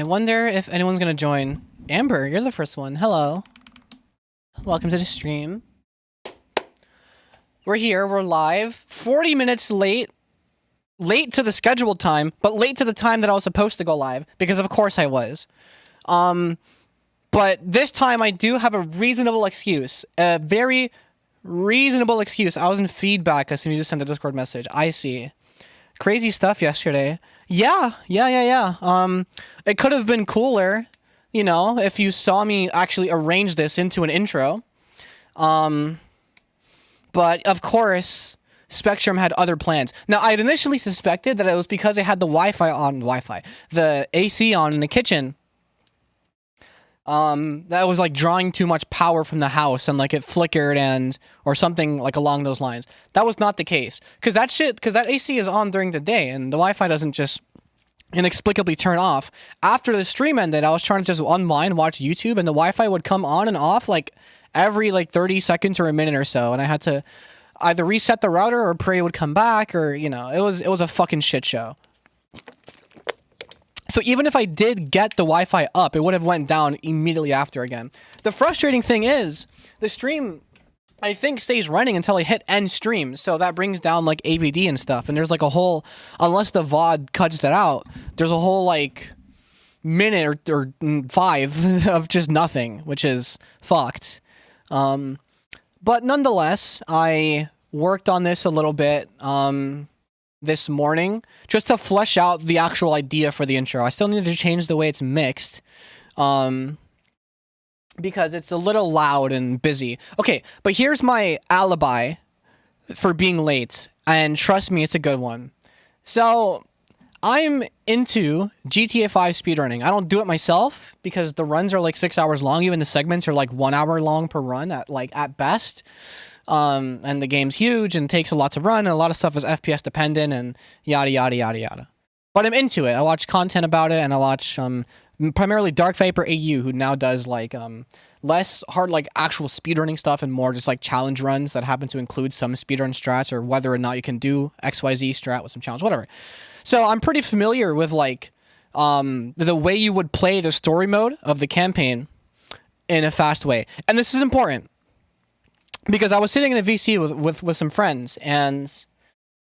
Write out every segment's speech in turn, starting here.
I wonder if anyone's gonna join. Amber, you're the first one. Hello. Welcome to the stream. We're here, we're live. 40 minutes late. Late to the scheduled time, but late to the time that I was supposed to go live, because of course I was. But this time I do have a reasonable excuse. A very reasonable excuse. I was in feedback as soon as you sent the Discord message. I see. Crazy stuff yesterday. Yeah. It could have been cooler, you know, if you saw me actually arrange this into an intro. But of course, Spectrum had other plans. Now, I had initially suspected that it was because I had the the AC on in the kitchen. That was like drawing too much power from the house and like it flickered or something like along those lines. That was not the case. Cause that AC is on during the day and the Wi-Fi doesn't just inexplicably turn off. After the stream ended, I was trying to just unwind, watch YouTube, and the Wi-Fi would come on and off like every like 30 seconds or a minute or so. And I had to either reset the router or pray it would come back, or, you know, it was a fucking shit show. So even if I did get the Wi-Fi up, it would have went down immediately after again. The frustrating thing is, the stream, I think, stays running until I hit end stream. So that brings down like AVD and stuff. And there's like a whole, unless the VOD cuts that out, there's a whole like minute or 5 of just nothing, which is fucked. But nonetheless, I worked on this a little bit this morning just to flesh out the actual idea for the intro. I still need to change the way it's mixed because it's a little loud and busy. Okay, but here's my alibi for being late, and trust me, it's a good one. So I'm into GTA 5 speedrunning. I don't do it myself because the runs are like 6 hours long. Even the segments are like 1 hour long per run at best. And the game's huge and takes a lot to run, and a lot of stuff is FPS dependent and yada yada yada yada. But I'm into it. I watch content about it, and I watch primarily Dark Viper AU, who now does like less hard like actual speedrunning stuff and more just like challenge runs that happen to include some speedrun strats, or whether or not you can do XYZ strat with some challenge, whatever. So I'm pretty familiar with like the way you would play the story mode of the campaign in a fast way. And this is important because I was sitting in a VC with some friends, and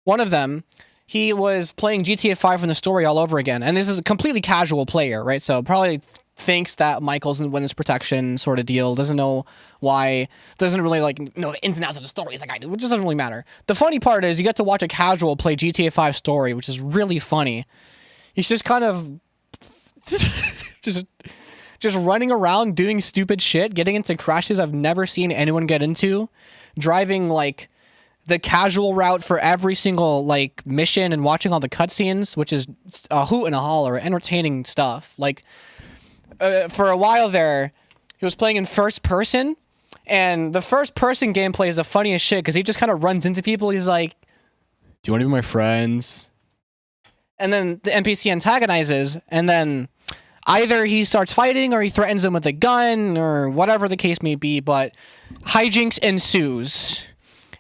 one of them, he was playing GTA 5 from the story all over again. And this is a completely casual player, right? So probably thinks that Michael's in witness protection sort of deal, doesn't know why, doesn't really like know the ins and outs of the story like I do, which doesn't really matter. The funny part is you get to watch a casual play GTA 5 story, which is really funny. He's just kind of just running around doing stupid shit, getting into crashes I've never seen anyone get into, driving like the casual route for every single like mission and watching all the cutscenes, which is a hoot and a holler, entertaining stuff. Like for a while there, he was playing in first person, and the first person gameplay is the funniest shit because he just kind of runs into people. He's like, "Do you want to be my friends?" And then the NPC antagonizes, and then either he starts fighting or he threatens them with a gun or whatever the case may be, but hijinks ensues.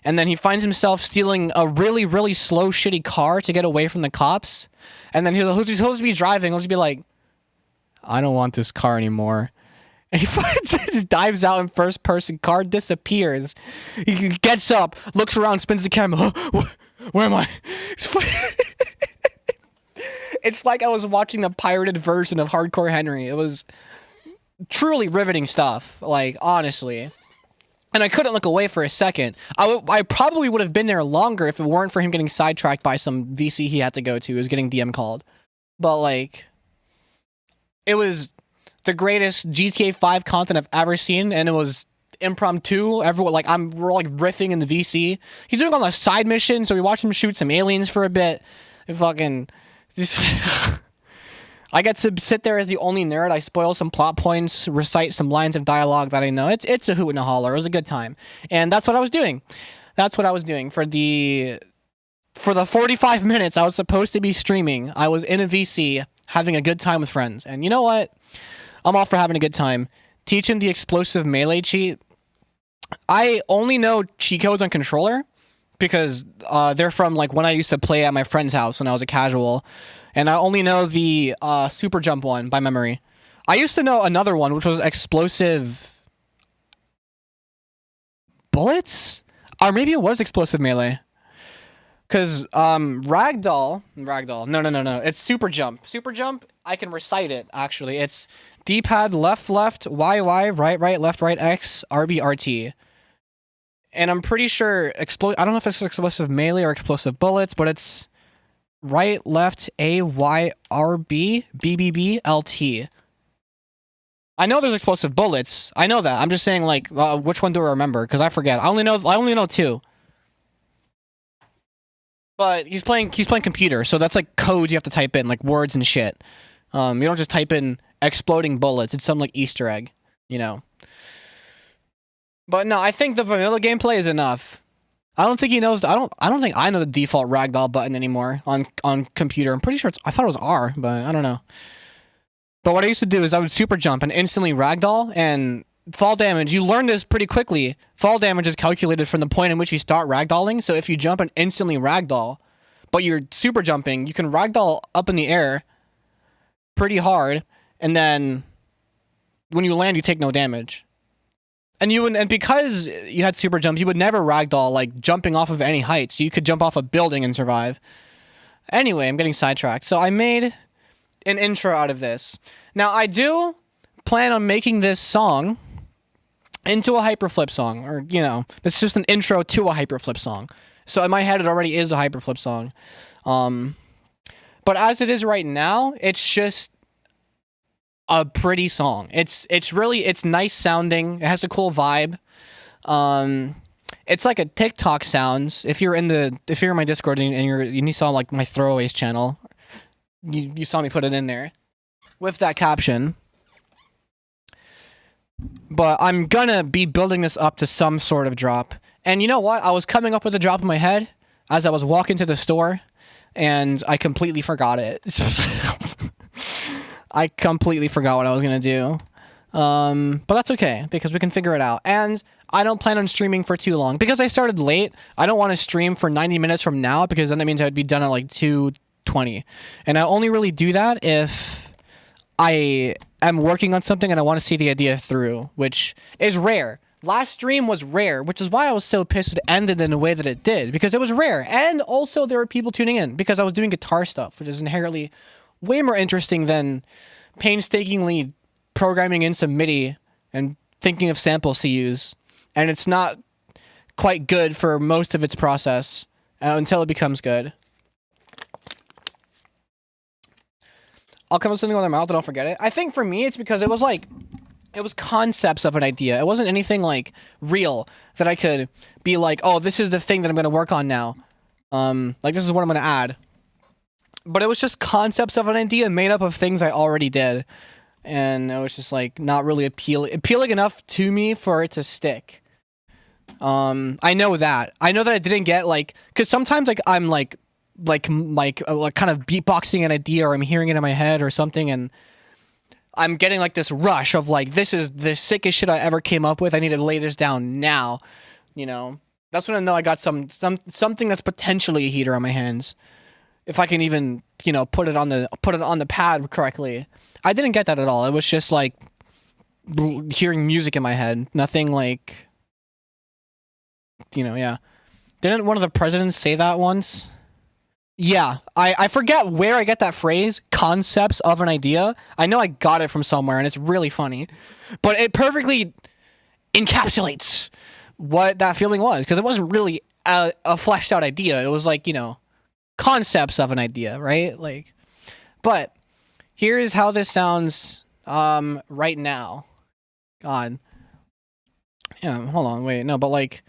And then he finds himself stealing a really, really slow, shitty car to get away from the cops. And then he'll just be driving. He'll just be like, "I don't want this car anymore." And he just dives out in first person, car disappears. He gets up, looks around, spins the camera. Where am I? It's like I was watching the pirated version of Hardcore Henry. It was truly riveting stuff, like, honestly. And I couldn't look away for a second. I probably would have been there longer if it weren't for him getting sidetracked by some VC he had to go to. He was getting DM called. But, like, it was the greatest GTA 5 content I've ever seen, and it was impromptu. Everyone, like, we're like riffing in the VC. He's doing all the side missions, so we watched him shoot some aliens for a bit. And fucking I get to sit there as the only nerd. I spoil some plot points, recite some lines of dialogue that I know. It's a hoot and a holler. It was a good time. And that's what I was doing. That's what I was doing for the 45 minutes I was supposed to be streaming. I was in a VC having a good time with friends. And you know what? I'm all for having a good time. Teaching the explosive melee cheat. I only know cheat codes on controller because they're from like when I used to play at my friend's house when I was a casual. And I only know the super jump one by memory. I used to know another one, which was explosive bullets? Or maybe it was explosive melee. Because ragdoll, no. It's super jump. Super jump, I can recite it, actually. It's D-pad left, Y, right, left, X, RB, RT. And I'm pretty sure, I don't know if it's explosive melee or explosive bullets, but it's right, left, A, Y, RB, BBB, LT. I know there's explosive bullets. I know that. I'm just saying, like, which one do I remember? Because I forget. I only know two. But he's playing computer, so that's like codes you have to type in, like words and shit. You don't just type in exploding bullets. It's some like Easter egg, you know. But no, I think the vanilla gameplay is enough. I don't think he knows. I don't think I know the default ragdoll button anymore on computer. I'm pretty sure I thought it was R, but I don't know. But what I used to do is I would super jump and instantly ragdoll, and fall damage, you learn this pretty quickly. Fall damage is calculated from the point in which you start ragdolling. So if you jump and instantly ragdoll, but you're super jumping, you can ragdoll up in the air pretty hard, and then when you land, you take no damage. And because you had super jump, you would never ragdoll like jumping off of any height. So you could jump off a building and survive. Anyway, I'm getting sidetracked. So I made an intro out of this. Now I do plan on making this song into a hyperflip song, or, you know, it's just an intro to a hyperflip song. So in my head, it already is a hyperflip song. But as it is right now, it's just a pretty song. It's nice sounding. It has a cool vibe. It's like a TikTok sounds. If you're in my Discord and you saw like my throwaways channel, you saw me put it in there with that caption. But I'm gonna be building this up to some sort of drop. And you know what? I was coming up with a drop in my head as I was walking to the store, and I completely forgot it. I completely forgot what I was gonna do. But that's okay, because we can figure it out. And I don't plan on streaming for too long. Because I started late, I don't want to stream for 90 minutes from now, because then that means I'd be done at like 2:20. And I only really do that if I am working on something and I want to see the idea through, which is rare. Last stream was rare, which is why I was so pissed it ended in the way that it did, because it was rare. And also there were people tuning in because I was doing guitar stuff, which is inherently way more interesting than painstakingly programming in some MIDI and thinking of samples to use. And it's not quite good for most of its process until it becomes good. I'll come with something on their mouth and I'll forget it. I think for me, it's because it was concepts of an idea. It wasn't anything like real that I could be like, oh, this is the thing that I'm going to work on now. Like this is what I'm going to add. But it was just concepts of an idea made up of things I already did. And it was just like not really appealing enough to me for it to stick. I know that I didn't get like, cause sometimes like I'm like kind of beatboxing an idea, or I'm hearing it in my head or something, and I'm getting like this rush of like, this is the sickest shit I ever came up with. I need to lay this down now. You know, that's when I know I got something that's potentially a heater on my hands. If I can even, you know, put it on the pad correctly. I didn't get that at all. It was just like hearing music in my head. Nothing like, you know, yeah. Didn't one of the presidents say that once? Yeah, I forget where I get that phrase, concepts of an idea. I know I got it from somewhere, and it's really funny. But it perfectly encapsulates what that feeling was, because it wasn't really a fleshed out idea. It was like, you know, concepts of an idea, right? Like, but here is how this sounds right now. God. Yeah, hold on, wait, no, but like,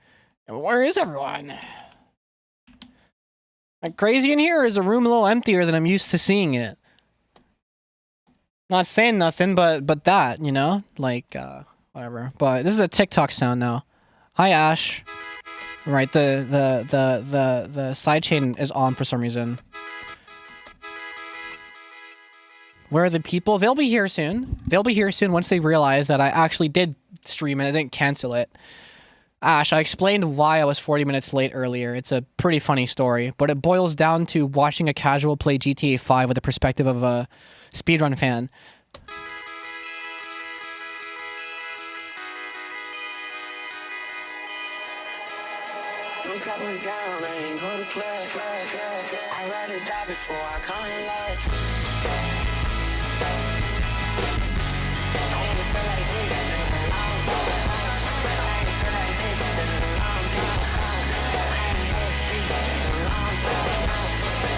where is everyone? Like, crazy in here, or is the room a little emptier than I'm used to seeing it? Not saying nothing, but that, you know? Like, whatever. But this is a TikTok sound now. Hi, Ash. Right, the sidechain is on for some reason. Where are the people? They'll be here soon. They'll be here soon once they realize that I actually did stream and I didn't cancel it. Ash, I explained why I was 40 minutes late earlier. It's a pretty funny story, but it boils down to watching a casual play GTA 5 with the perspective of a speedrun fan. I'd rather die before I come in last. I ain't feel like this in a long time. I ain't feel like this in a long time. I ain't had shit in a long time.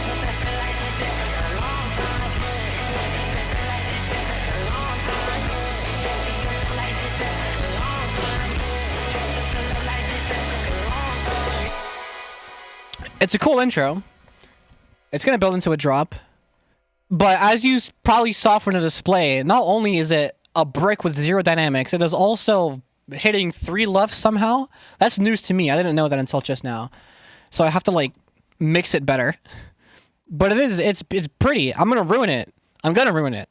Just to feel like this shit took a long time. Just to feel like this shit took a long time. Just to look like this shit took a long time. Just to look like this shit took a long time. It's a cool intro. It's going to build into a drop. But as you probably saw from the display, not only is it a brick with zero dynamics, it is also hitting 3 lefts somehow. That's news to me. I didn't know that until just now. So I have to, like, mix it better. But it's pretty. I'm going to ruin it. I'm going to ruin it.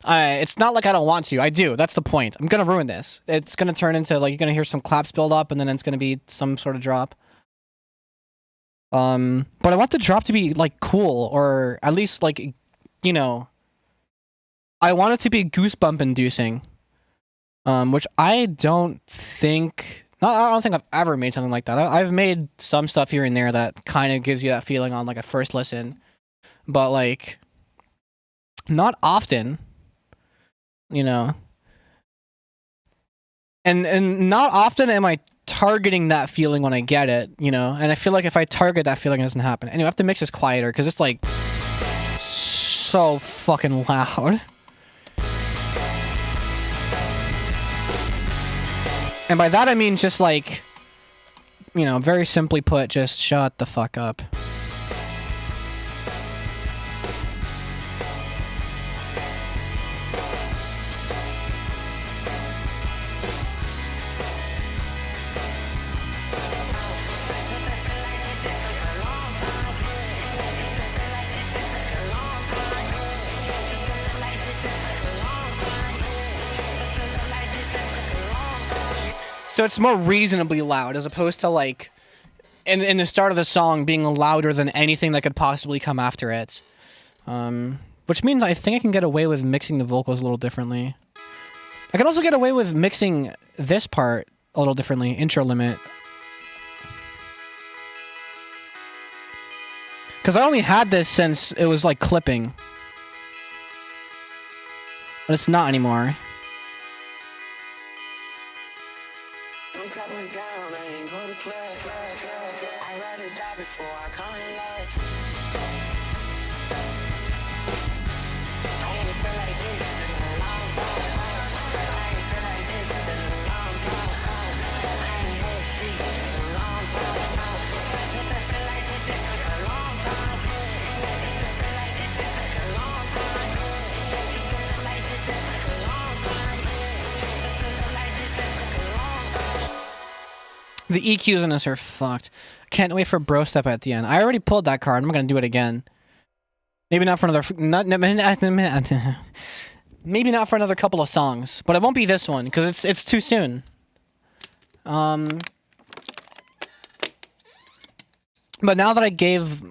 It's not like I don't want to. I do. That's the point. I'm going to ruin this. It's going to turn into, like, you're going to hear some claps build up, and then it's going to be some sort of drop. But I want the drop to be, like, cool, or at least, like, you know, I want it to be goosebump inducing. Which I don't think I've ever made something like that. I've made some stuff here and there that kind of gives you that feeling on, like, a first listen, but, like, not often, you know. And not often am I targeting that feeling when I get it, you know? And I feel like if I target that feeling, it doesn't happen. Anyway, I have to mix this quieter, because it's, like, so fucking loud. And by that I mean just, like, you know, very simply put, just shut the fuck up. So it's more reasonably loud, as opposed to, like, in the start of the song being louder than anything that could possibly come after it. Which means I think I can get away with mixing the vocals a little differently. I can also get away with mixing this part a little differently, intro limit. Because I only had this since it was, like, clipping. But it's not anymore. I'd rather die before I come in last. I ain't feel like this in a long time. I ain't feel like this in a long time. I ain't had shit in a long time. Just to feel like this shit took a long time. Just to feel like this shit took a long time. Just to look like this shit took a long time. Just to look like this shit took a long time. The EQs in this are fucked. Can't wait for bro step at the end. I already pulled that card. I'm gonna do it again. Maybe not for another. Maybe not for another couple of songs, but it won't be this one because it's too soon. But now that I gave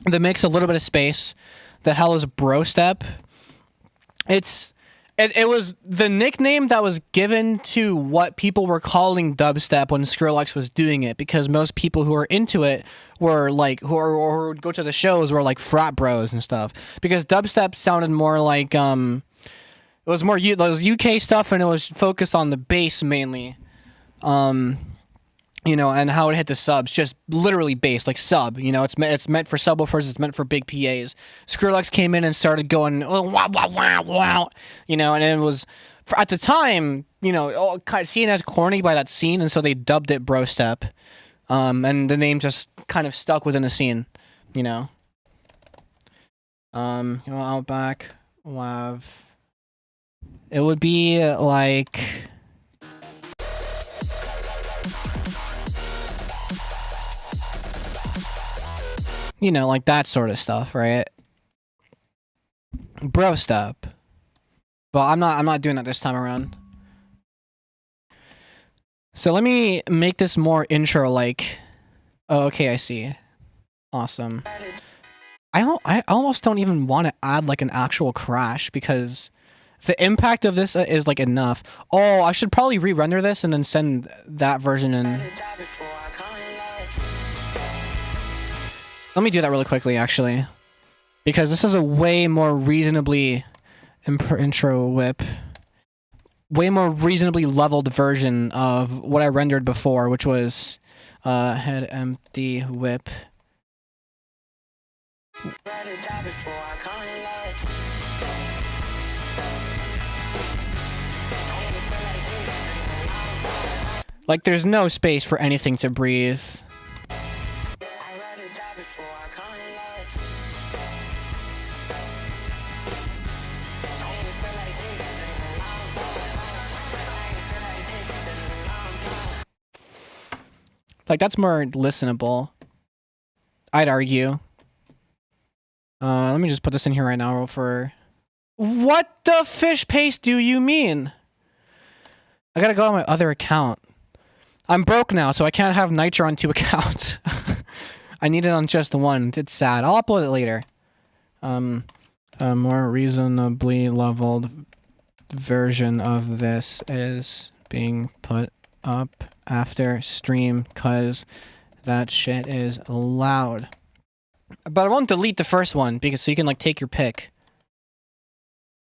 the mix a little bit of space, the hell is bro step? It was the nickname that was given to what people were calling dubstep when Skrillex was doing it, because most people who are into it were like, who would go to the shows were like frat bros and stuff, because dubstep sounded more like, it was more UK stuff, and it was focused on the bass mainly. You know, and how it hit the subs, just literally bass, like sub, you know, it's meant for subwoofers, it's meant for big PAs. Skrillex came in and started going, oh, wow, wow, wow, wow, you know, and it was, at the time, you know, seen as corny by that scene, and so they dubbed it bro step, and the name just kind of stuck within the scene, you know. You know, Outback, WAV, it would be like... You know, like that sort of stuff, right? Bro step. Well, I'm not doing that this time around. So let me make this more intro-like. Oh, okay, I see. Awesome. I almost don't even want to add like an actual crash because the impact of this is like enough. Oh, I should probably re-render this and then send that version in. Let me do that really quickly, actually, because this is a way more reasonably intro whip. Way more reasonably leveled version of what I rendered before, which was head empty whip. Like there's no space for anything to breathe. Like that's more listenable, I'd argue. Let me just put this in here right now for... What the fish paste do you mean? I gotta go on my other account. I'm broke now, so I can't have Nitro on 2 accounts. I need it on just one. It's sad. I'll upload it later. A more reasonably leveled version of this is being put up after stream, cause that shit is loud. But I won't delete the first one because so you can like take your pick.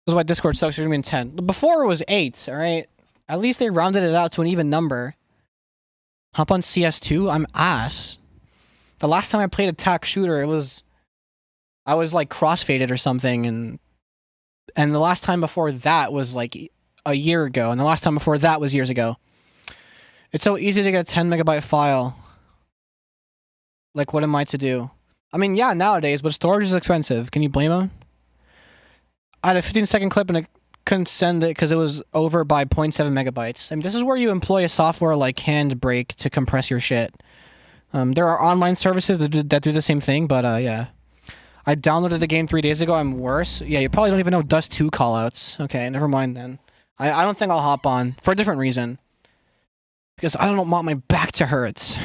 This is why Discord sucks. It's gonna be in 10. Before it was 8. All right. At least they rounded it out to an even number. Hop on CS2. I'm ass. The last time I played a tac shooter, I was like crossfaded or something, and the last time before that was like a year ago, and the last time before that was years ago. It's so easy to get a 10 megabyte file. Like, what am I to do? I mean, yeah, nowadays, but storage is expensive. Can you blame them? I had a 15-second clip and I couldn't send it because it was over by 0.7 megabytes. I mean, this is where you employ a software like Handbrake to compress your shit. There are online services that do the same thing, but yeah. I downloaded the game 3 days ago. I'm worse. Yeah, you probably don't even know Dust 2 callouts. Okay, never mind then. I don't think I'll hop on for a different reason. Because I don't want my back to hurt.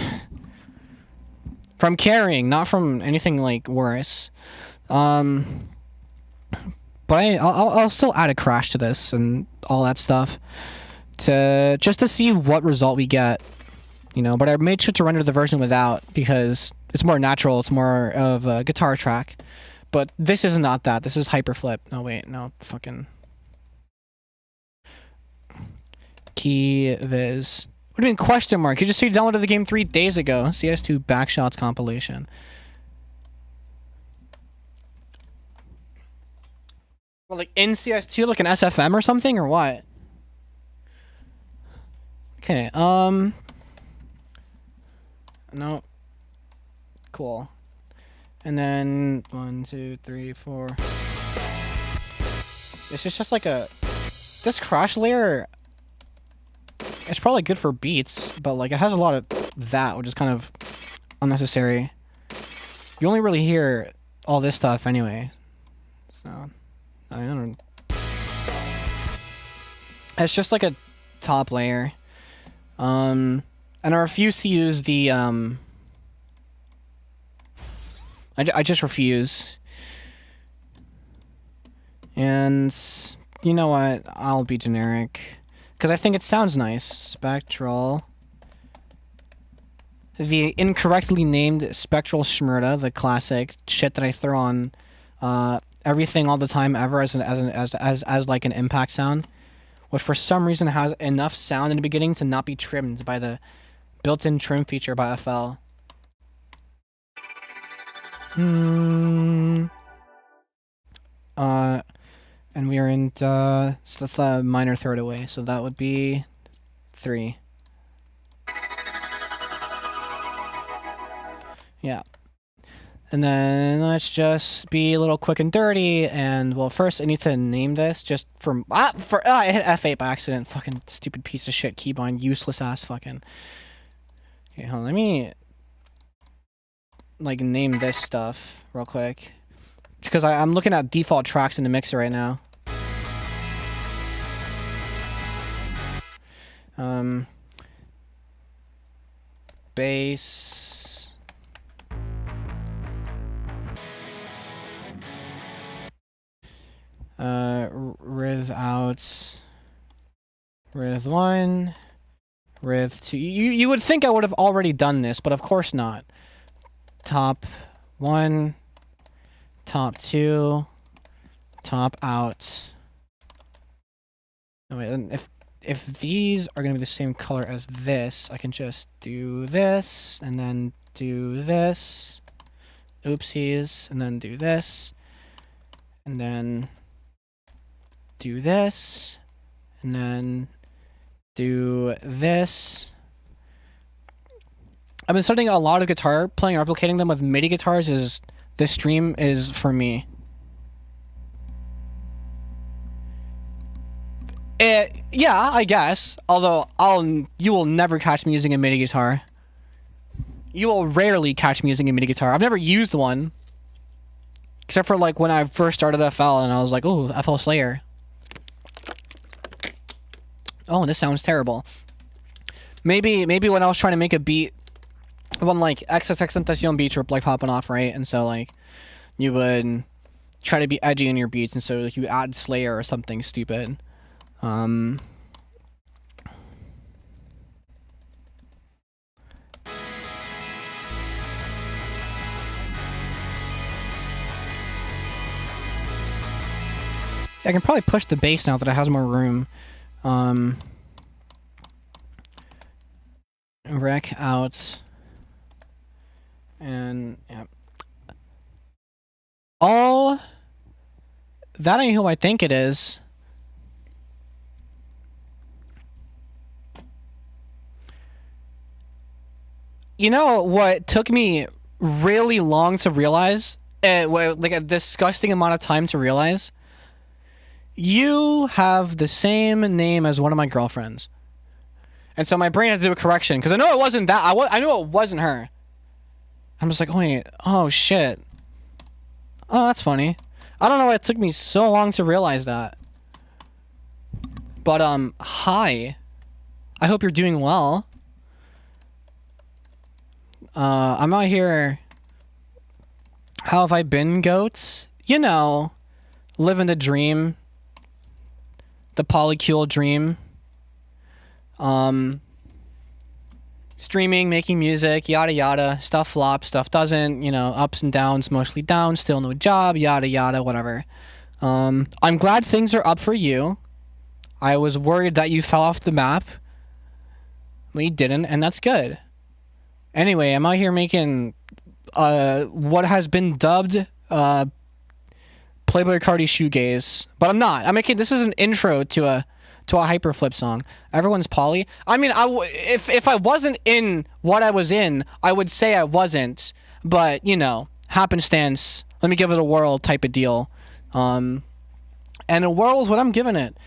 From carrying, not from anything like worse. But I'll still add a crash to this and all that stuff just to see what result we get, you know. But I made sure to render the version without because it's more natural. It's more of a guitar track. But this is not that. This is hyperflip. No wait, no fucking key viz. What do you mean question mark? You just say you downloaded the game 3 days ago. CS2 Backshots compilation. Well, like in CS2, like an SFM or something, or what? Okay, no. Cool. And then 1, 2, 3, 4. It's just like a... This crash layer... It's probably good for beats, but like it has a lot of that, which is kind of unnecessary. You only really hear all this stuff anyway. So, I don't know. It's just like a top layer. And I refuse to use the, I just refuse. And you know what? I'll be generic. Because I think it sounds nice. Spectral. The incorrectly named Spectral Shmurda, the classic shit that I throw on everything all the time ever as like an impact sound, which for some reason has enough sound in the beginning to not be trimmed by the built-in trim feature by FL. And we are in, so that's a minor third away, so that would be 3. Yeah. And then let's just be a little quick and dirty, and well, first I need to name this just I hit F8 by accident, fucking stupid piece of shit keybind, useless ass fucking. Okay, hold on, let me like name this stuff real quick. Because I'm looking at default tracks in the mixer right now. bass. Rith out. Rith 1. Rith 2. You would think I would have already done this, but of course not. Top 1. Top 2. Top out. Oh, wait, and if these are going to be the same color as this, I can just do this, and then do this. Oopsies, and then do this. And then do this. And then do this. I've been studying a lot of guitar playing, replicating them with MIDI guitars. This stream is for me. Yeah, I guess. Although you will never catch me using a MIDI guitar. You will rarely catch me using a MIDI guitar. I've never used one, except for like when I first started FL, and I was like, "Oh, FL Slayer." Oh, this sounds terrible. Maybe when I was trying to make a beat, when like XXXTentacion beats were like popping off, right? And so like you would try to be edgy in your beats, and so like, you add Slayer or something stupid. I can probably push the bass now that it has more room. Rec out. And yeah. All that ain't who I think it is. You know what took me really long to realize? Like a disgusting amount of time to realize? You have the same name as one of my girlfriends. And so my brain had to do a correction, because I know it wasn't that. I knew it wasn't her. I'm just like, oh, wait. Oh, shit. Oh, that's funny. I don't know why it took me so long to realize that. But, hi. I hope you're doing well. I'm out here. How have I been, goats? You know, living the dream. The polycule dream. Streaming, making music, yada yada. Stuff flops, stuff doesn't. You know, ups and downs, mostly down. Still no job, yada yada, whatever. I'm glad things are up for you. I was worried that you fell off the map. But you didn't, and that's good. Anyway, I'm out here making what has been dubbed Playboy Cardi shoegaze, but I'm not. I'm making this is an intro to a hyperflip song. Everyone's poly. I mean, if I wasn't in what I was in, I would say I wasn't. But you know, happenstance. Let me give it a whirl type of deal. And a whirl is what I'm giving it.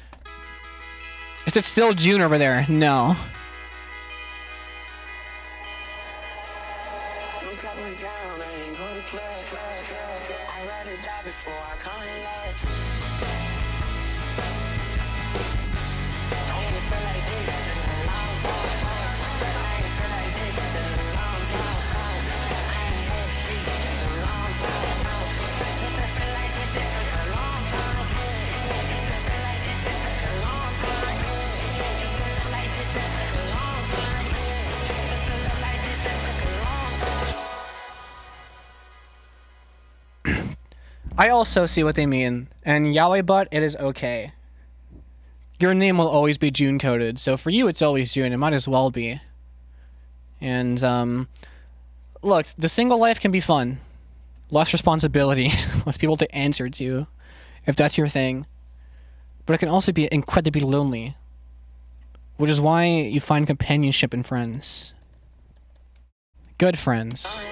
Is it still June over there? No. I also see what they mean, and Yahweh Butt, it is okay. Your name will always be June coded, so for you it's always June, it might as well be. And, look, the single life can be fun. Less responsibility, less people to answer to, if that's your thing. But it can also be incredibly lonely, which is why you find companionship in friends. Good friends.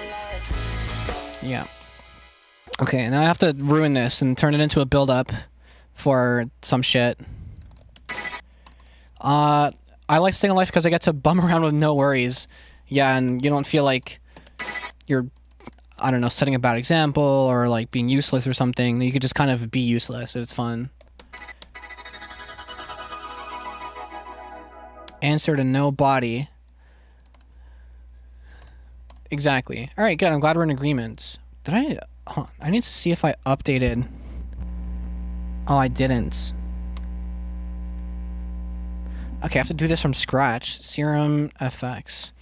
Yeah. Okay, now I have to ruin this and turn it into a build-up for some shit. I like staying alive because I get to bum around with no worries. Yeah, and you don't feel like you're, I don't know, setting a bad example or like being useless or something. You could just kind of be useless. It's fun. Answer to no body. Exactly. All right, good. I'm glad we're in agreement. Did I? I need to see if I updated. Oh, I didn't. Okay, I have to do this from scratch. Serum FX.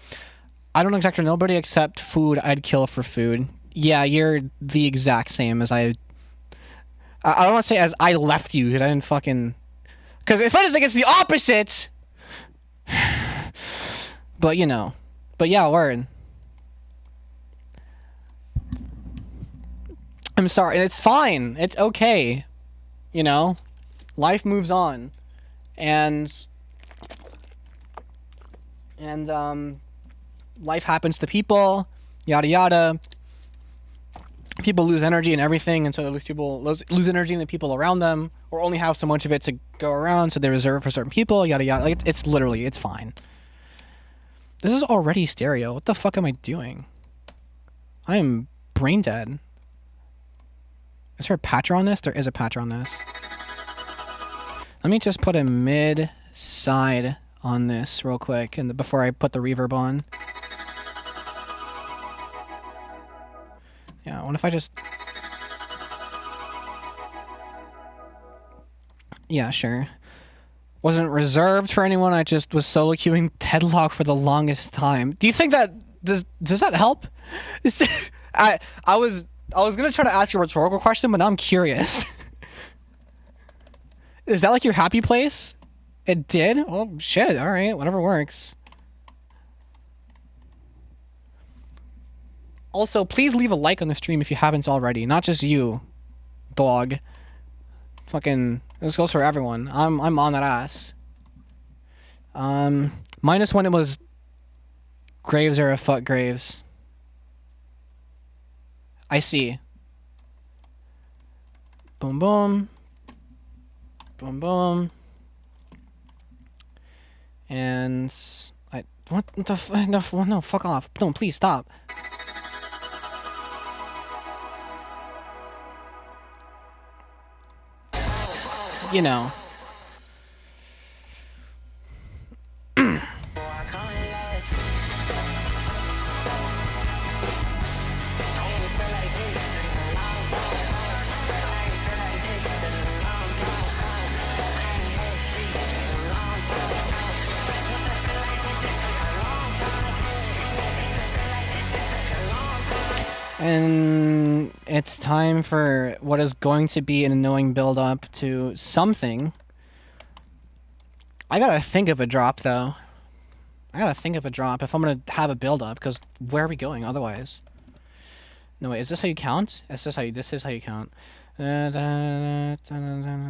I don't exactly know nobody except food. I'd kill for food. Yeah, you're the exact same as I don't want to say as I left you, because I didn't fucking... Because if anything, it's the opposite! But, you know. But yeah, word. I'm sorry. It's fine. It's okay. You know? Life moves on. And life happens to people. Yada yada. People lose energy and everything, and so people lose energy in the people around them, or only have so much of it to go around, so they reserve for certain people, yada yada. Like, it's literally, it's fine. This is already stereo. What the fuck am I doing? I am brain dead. Is there a patcher on this? There is a patcher on this. Let me just put a mid side on this real quick, and before I put the reverb on. Yeah, what if I just... Yeah, sure. Wasn't reserved for anyone, I just was solo queuing Deadlock for the longest time. Do you think that... Does that help? I was gonna try to ask you a rhetorical question, but now I'm curious. Is that like your happy place? It did? Oh, shit, alright, whatever works. Also, please leave a like on the stream if you haven't already. Not just you, dog. Fucking, this goes for everyone. I'm on that ass. Minus when it was Graves or a fuck Graves. I see. Boom boom. Boom boom. And what the no, fuck off. No, please stop. You know. And it's time for what is going to be an annoying build-up to something. I gotta think of a drop, though. I gotta think of a drop if I'm gonna have a build-up, because where are we going otherwise? No, wait, is this how you count? This is how you count. Yeah.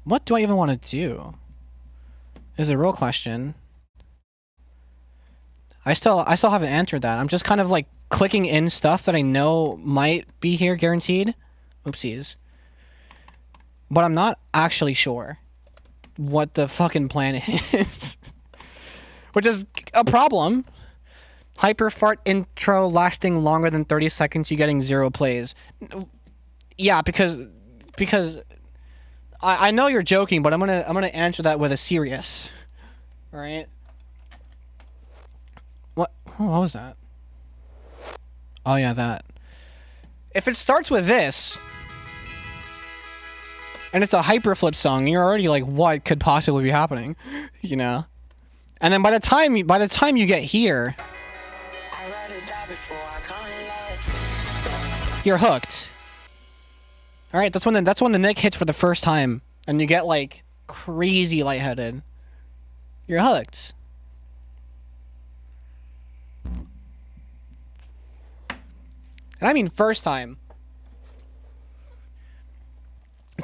What do I even want to do? Is a real question. I still haven't answered that. I'm just kind of like clicking in stuff that I know might be here guaranteed. Oopsies. But I'm not actually sure what the fucking plan is. Which is a problem. Hyperfart intro lasting longer than 30 seconds, you getting 0 plays. Yeah, because I know you're joking, but I'm gonna answer that with a serious. Alright? What was that? Oh yeah, that. If it starts with this, and it's a hyperflip song, you're already like, what could possibly be happening? You know? And then by the time you get here, you're hooked. Alright, that's when the Nick hits for the first time, and you get like crazy lightheaded. You're hooked. And I mean first time.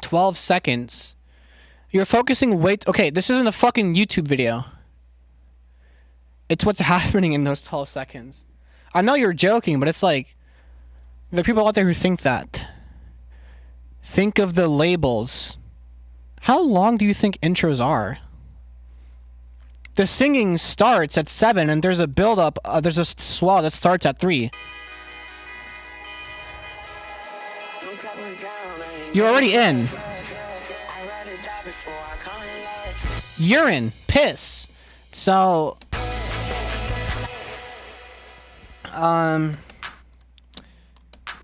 12 seconds. You're focusing way... Okay, this isn't a fucking YouTube video. It's what's happening in those 12 seconds. I know you're joking, but it's like, there are people out there who think that. Think of the labels. How long do you think intros are? The singing starts at 7, and there's a build-up, there's a swell that starts at 3. You're already in. Urine. Piss. So...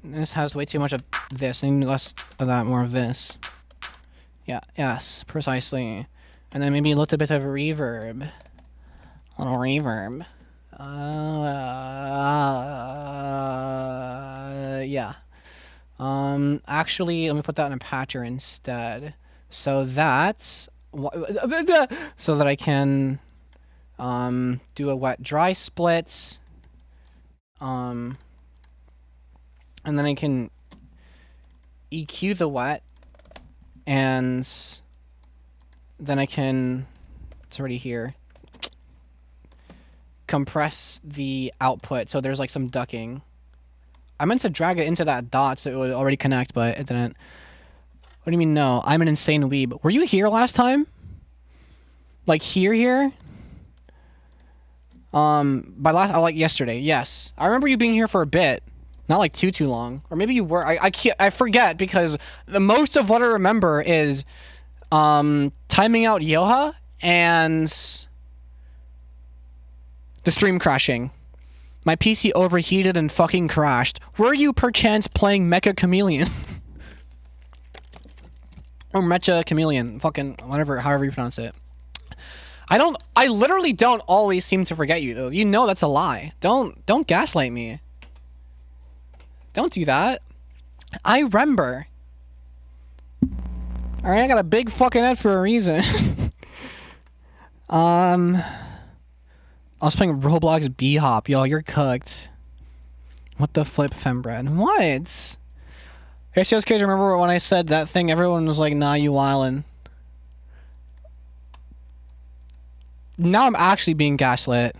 this has way too much of this, and less of that, more of this. Yeah, yes, precisely. And then maybe a little bit of reverb. A little reverb. Yeah. Actually, let me put that in a patcher instead. So that's... so that I can, do a wet-dry split. And then I can EQ the wet, and then I can, it's already here, compress the output, so there's like some ducking. I meant to drag it into that dot so it would already connect, but it didn't. What do you mean no? I'm an insane weeb. Were you here last time? Like here? By last, like yesterday, yes. I remember you being here for a bit. Not like too long. Or maybe you were. I forget, because the most of what I remember is timing out Yoha and the stream crashing. My PC overheated and fucking crashed. Were you perchance playing Mecha Chameleon? Or Mecha Chameleon. Fucking whatever, however you pronounce it. I literally don't always seem to forget you, though. You know that's a lie. Don't gaslight me. Don't do that. I remember. Alright, I got a big fucking head for a reason. I was playing Roblox B-Hop. Yo, you're cooked. What the flip, fembread? What? Hey, so kids, remember when I said that thing? Everyone was like, nah, you wildin'. Now I'm actually being gaslit.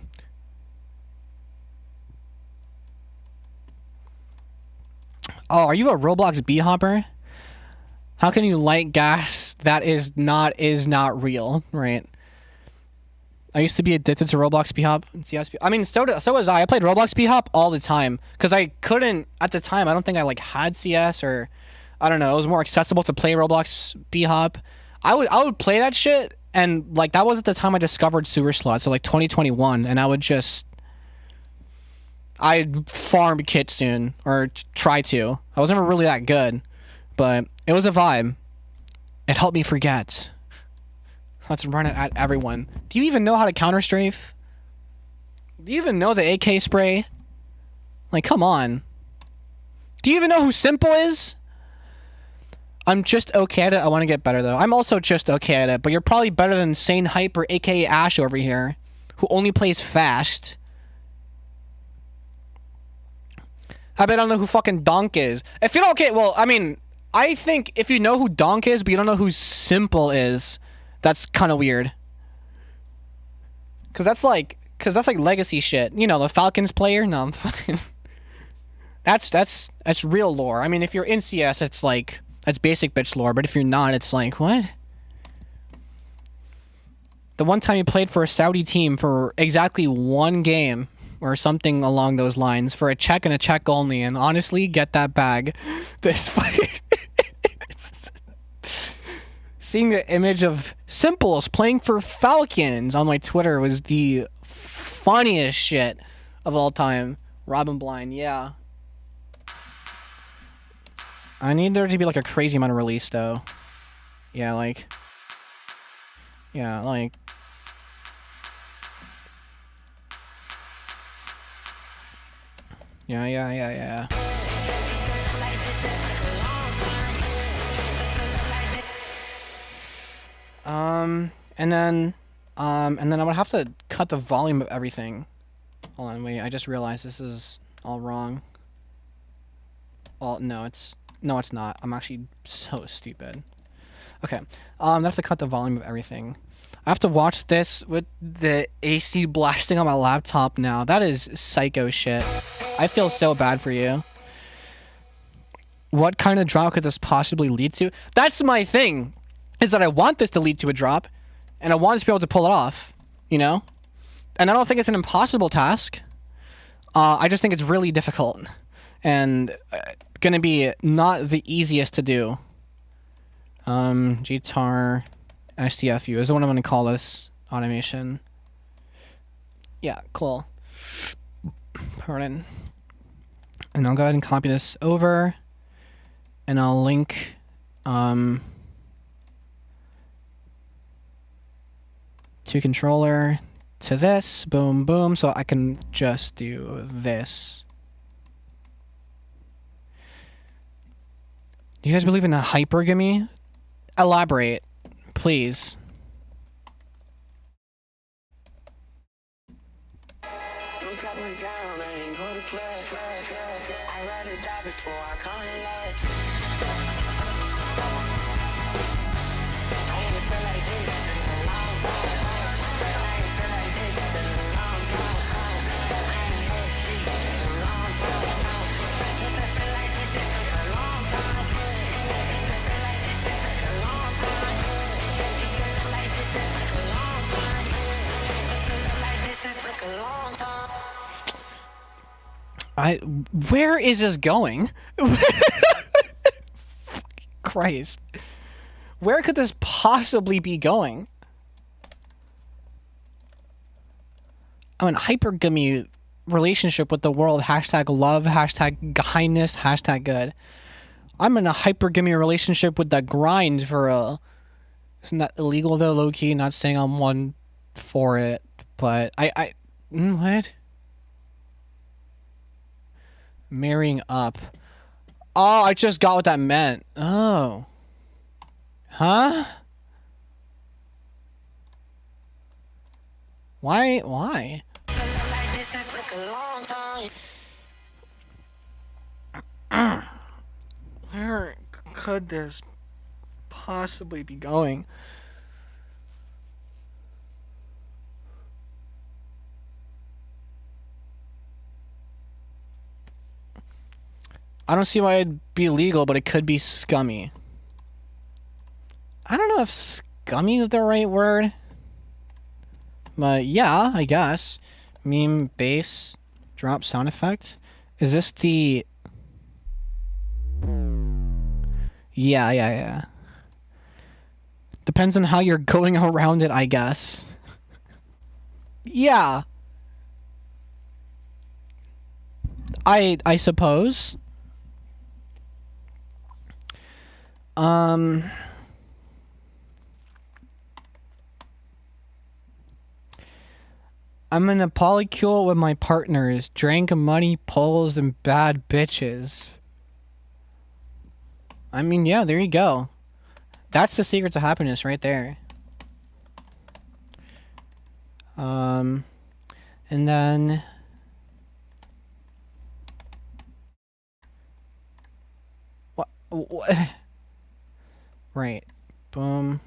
Oh, are you a Roblox B-hopper? How can you like gas that is not real, right? I used to be addicted to Roblox B-hop. I mean, so was I. I played Roblox B-hop all the time because I couldn't at the time. I don't think I like had CS, or I don't know. It was more accessible to play Roblox B-hop. I would play that shit, and like that was at the time I discovered sewer slots, so like 2021, and I'd farm Kitsune, or try to. I was never really that good, but it was a vibe. It helped me forget. Let's run it at everyone. Do you even know how to counter strafe? Do you even know the AK spray? Like, come on. Do you even know who Simple is? I'm just okay at it. I want to get better, though. I'm also just okay at it, but you're probably better than Sane Hyper, aka Ash over here, who only plays fast. I bet I don't know who fucking Donk is. If you don't, okay, well, I mean, I think if you know who Donk is, but you don't know who Simple is, that's kind of weird. Cause that's like legacy shit. You know, the Falcons player? No, I'm fucking... That's real lore. I mean, if you're in CS, it's like, that's basic bitch lore, but if you're not, it's like, what? The one time you played for a Saudi team for exactly one game, or something along those lines, for a check and a check only, and honestly, get that bag. This fucking... Seeing the image of Simples playing for Falcons on my Twitter was the funniest shit of all time. Robin Blind, yeah. I need there to be like a crazy amount of release, though. Yeah, like... Yeah, like... Yeah. And then I would have to cut the volume of everything. Hold on, wait, I just realized this is all wrong. Well, no, it's not. I'm actually so stupid. Okay, I have to cut the volume of everything. I have to watch this with the AC blasting on my laptop now. That is psycho shit. I feel so bad for you. What kind of drop could this possibly lead to? That's my thing, is that I want this to lead to a drop, and I want to be able to pull it off, you know? And I don't think it's an impossible task. I just think it's really difficult, and gonna be not the easiest to do. GTAR STFU is the one I'm gonna call this automation. Yeah, cool. Pardon. And I'll go ahead and copy this over, and I'll link to controller to this. Boom, boom. So I can just do this. Do you guys believe in a hypergamy? Elaborate, please. Where is this going? Christ. Where could this possibly be going? I'm in a hypergamy relationship with the world. Hashtag love, hashtag kindness, hashtag good. I'm in a hypergamy relationship with the grind for a... Isn't that illegal though, low-key? Not saying I'm one for it, but what? Marrying up. Oh, I just got what that meant. Oh. Huh? Why? Where could this possibly be going? I don't see why it'd be legal, but it could be scummy. I don't know if scummy is the right word. But yeah, I guess. Meme bass drop sound effect. Is this the... Yeah. Depends on how you're going around it, I guess. Yeah. I suppose. I'm in a polycule with my partners. Drank money, poles, and bad bitches. I mean, yeah, there you go. That's the secret to happiness right there. And then... What? Right. Boom.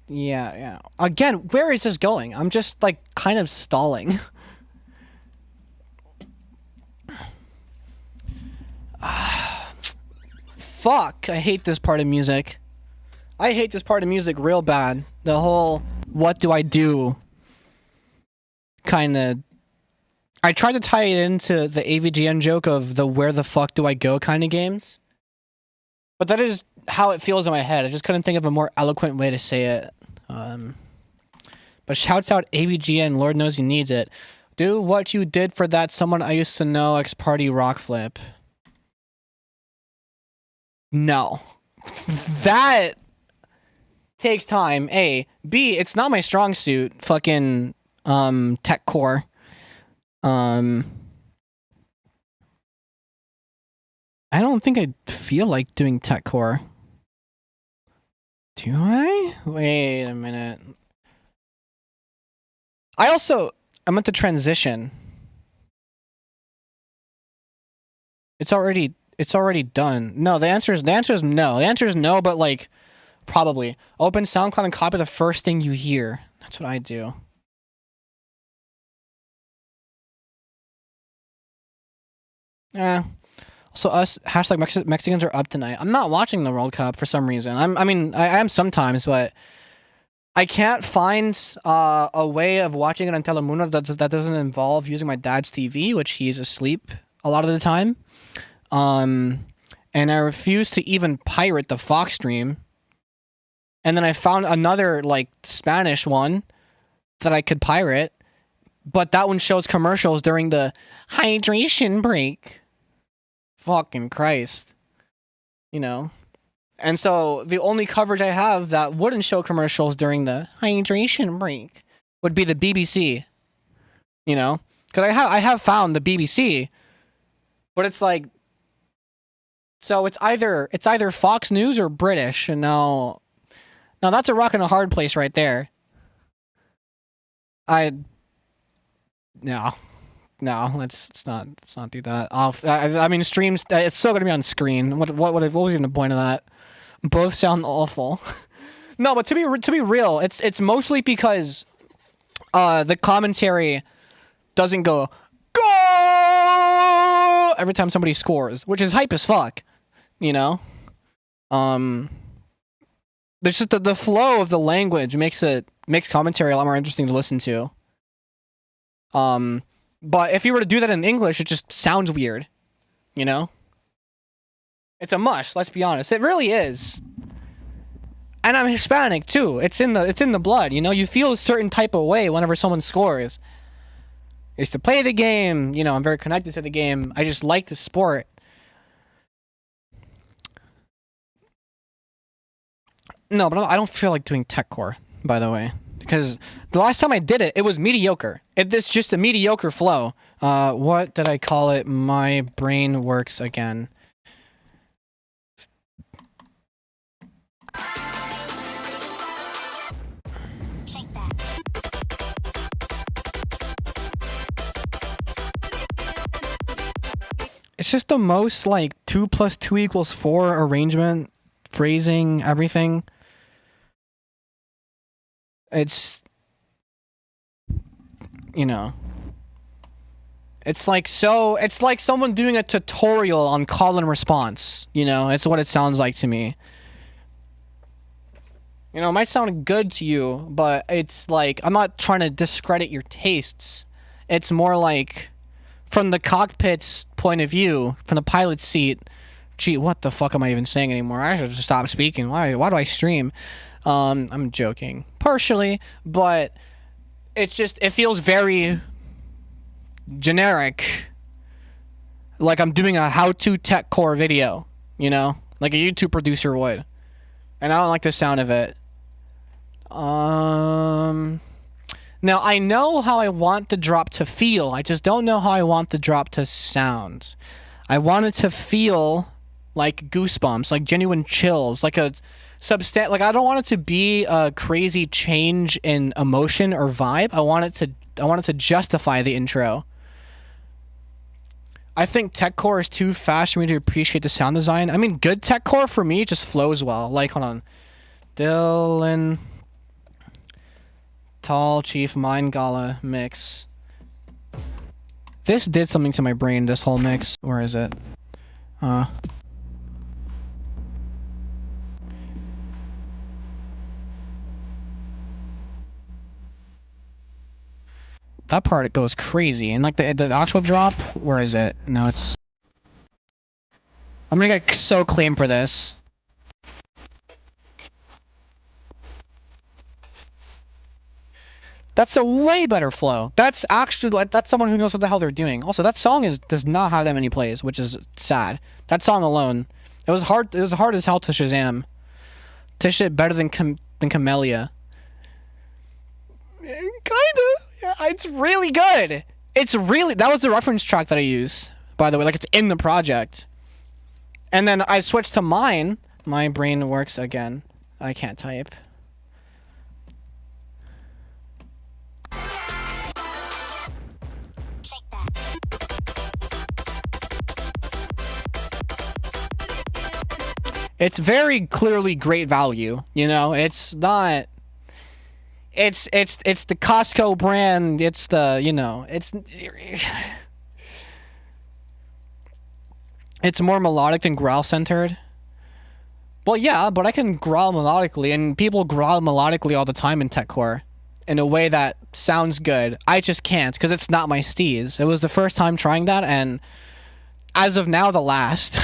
Yeah. Yeah. Again, where is this going? I'm just, like, kind of stalling. Fuck, I hate this part of music. I hate this part of music real bad. The whole, what do I do? Kind of... I tried to tie it into the AVGN joke of the where the fuck do I go kind of games. But that is how it feels in my head. I just couldn't think of a more eloquent way to say it. But shouts out AVGN, Lord knows he needs it. Do what you did for that someone I used to know, X-Party rock flip. No. That takes time, A. B, it's not my strong suit. Fucking, tech core. I don't think I feel like doing tech core. Do I? Wait a minute. I'm at the transition. It's already done. No, the answer is no. The answer is no, but like probably. Open SoundCloud and copy the first thing you hear. That's what I do. Yeah. So us hashtag Mexicans are up tonight. I'm not watching the World Cup for some reason. I mean I am sometimes, but I can't find a way of watching it on Telemundo that doesn't involve using my dad's TV, which he's asleep a lot of the time. And I refuse to even pirate the Fox stream. And then I found another like Spanish one that I could pirate, but that one shows commercials during the hydration break. Fucking Christ. You know? And so the only coverage I have that wouldn't show commercials during the hydration break would be the BBC. You know? Because I have found the BBC, but it's like, so it's either Fox News or British, and now that's a rock and a hard place right there. No, let's not do that. I mean, streams. It's still gonna be on screen. What was even the point of that? Both sound awful. No, but to be real, it's mostly because the commentary doesn't go every time somebody scores, which is hype as fuck. You know, there's just the flow of the language makes commentary a lot more interesting to listen to. But if you were to do that in English, it just sounds weird. You know, it's a must. Let's be honest, it really is. And I'm Hispanic too. It's in the blood. You know, you feel a certain type of way whenever someone scores. I used to play the game. You know, I'm very connected to the game. I just like the sport. No, but I don't feel like doing tech core, by the way, because the last time I did it, it was mediocre. It's just a mediocre flow. What did I call it? My brain works again. It's just the most like 2 + 2 = 4 arrangement, phrasing, everything. It's, you know, it's like someone doing a tutorial on call and response. You know, it's what it sounds like to me. You know, it might sound good to you, but it's like, I'm not trying to discredit your tastes. It's more like, from the cockpit's point of view, from the pilot's seat, gee, what the fuck am I even saying anymore? I should just stop speaking. Why do I stream? I'm joking. Partially, but it's just, it feels very generic. Like I'm doing a how-to tech core video, you know? Like a YouTube producer would. And I don't like the sound of it. Now, I know how I want the drop to feel. I just don't know how I want the drop to sound. I want it to feel like goosebumps, like genuine chills, like a like I don't want it to be a crazy change in emotion or vibe. I want it to justify the intro. I think tech core is too fast for me to appreciate the sound design. I mean, good tech core for me just flows well. Like, hold on. Dylan Tall Chief Mind Gala mix. This did something to my brain, this whole mix. Where is it? That part, it goes crazy. And like the actual drop, where is it? No, it's... I'm gonna get so clean for this. That's a way better flow. That's actually, like, that's someone who knows what the hell they're doing. Also, that song does not have that many plays, which is sad. That song alone, it was hard as hell to Shazam. To shit better than Camellia. Kinda. Yeah, it's really good. That was the reference track that I used, by the way. Like, it's in the project. And then I switched to mine. My brain works again. I can't type. It's very clearly great value. You know, it's not. It's the Costco brand. It's the, you know, it's more melodic than growl centered. Well, yeah, but I can growl melodically, and people growl melodically all the time in techcore in a way that sounds good. I just can't, because it's not my steez. It was the first time trying that, and as of now, the last.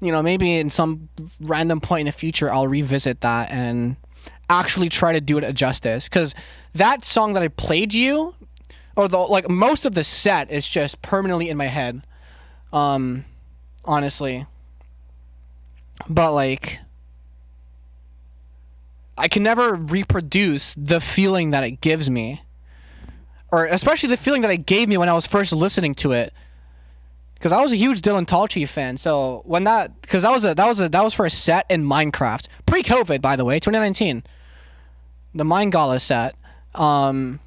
You know, maybe in some random point in the future, I'll revisit that and actually try to do it a justice. Because that song that I played you, or like most of the set, is just permanently in my head. Honestly. But like, I can never reproduce the feeling that it gives me, or especially the feeling that it gave me when I was first listening to it. Because I was a huge Dylan Talchi fan, so when because that was for a set in Minecraft, pre-COVID, by the way, 2019, the Minegala set, and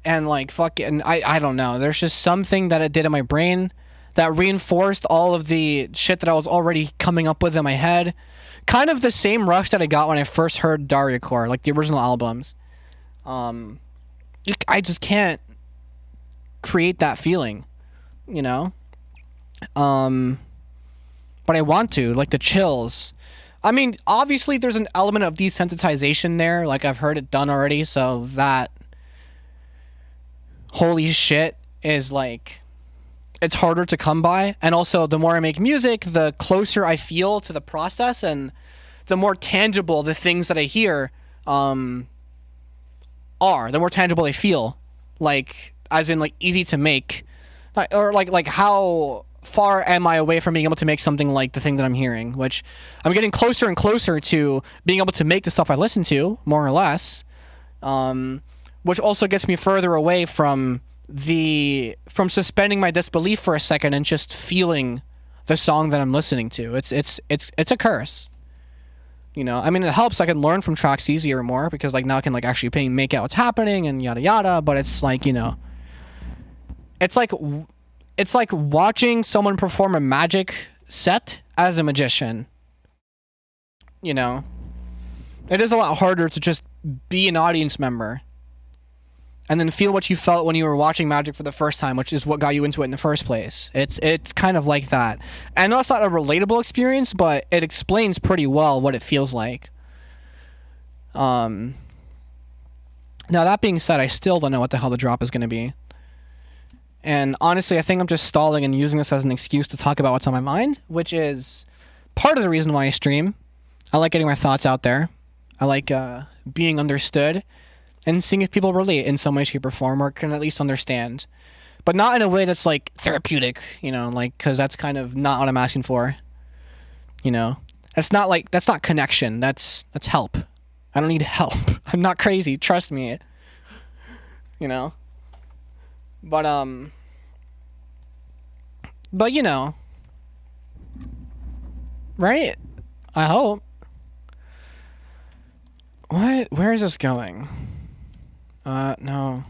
like fucking, I don't know, there's just something that it did in my brain that reinforced all of the shit that I was already coming up with in my head. Kind of the same rush that I got when I first heard dariacore, like the original albums. I just can't create that feeling, you know? But I want to, like the chills. I mean, obviously there's an element of desensitization there, like I've heard it done already, so that holy shit is like, it's harder to come by. And also, the more I make music, the closer I feel to the process, and the more tangible the things that I hear are. The more tangible they feel, like as in like easy to make, or like how far am I away from being able to make something like the thing that I'm hearing, which I'm getting closer and closer to being able to make the stuff I listen to, more or less, which also gets me further away from suspending my disbelief for a second and just feeling the song that I'm listening to. It's a curse, you know. I mean, it helps I can learn from tracks easier more, because like now I can like actually make out what's happening and yada yada, but it's like, you know, it's like watching someone perform a magic set as a magician, you know. It is a lot harder to just be an audience member and then feel what you felt when you were watching magic for the first time, which is what got you into it in the first place. It's kind of like that. And I know it's not a relatable experience, but it explains pretty well what it feels like. Now, that being said, I still don't know what the hell the drop is going to be. And honestly, I think I'm just stalling and using this as an excuse to talk about what's on my mind, which is part of the reason why I stream. I like getting my thoughts out there. I like being understood, and seeing if people relate in some way, shape, or form, or can at least understand. But not in a way that's, like, therapeutic, you know, like, because that's kind of not what I'm asking for, you know? That's not connection, that's help. I don't need help. I'm not crazy, trust me, you know? But, you know, right? I hope. What? Where is this going? No.